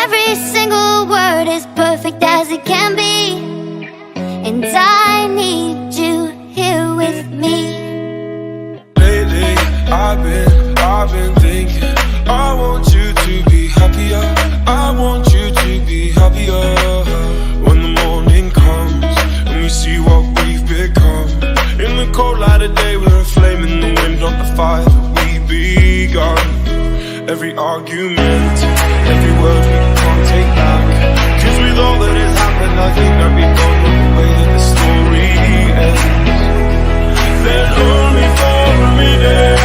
Every single word is perfect as it can be, and I need you here with me. Lately, I've been thinking, I want you to be happier. I want you to be happier. When the morning comes and we see what we've become, in the cold light of day, we're a flame in the wind, not the fire that we begun. Every argument, every word we can't take back, 'cause with all that has happened, I think that we don't know the way that the story ends. Then only for a minute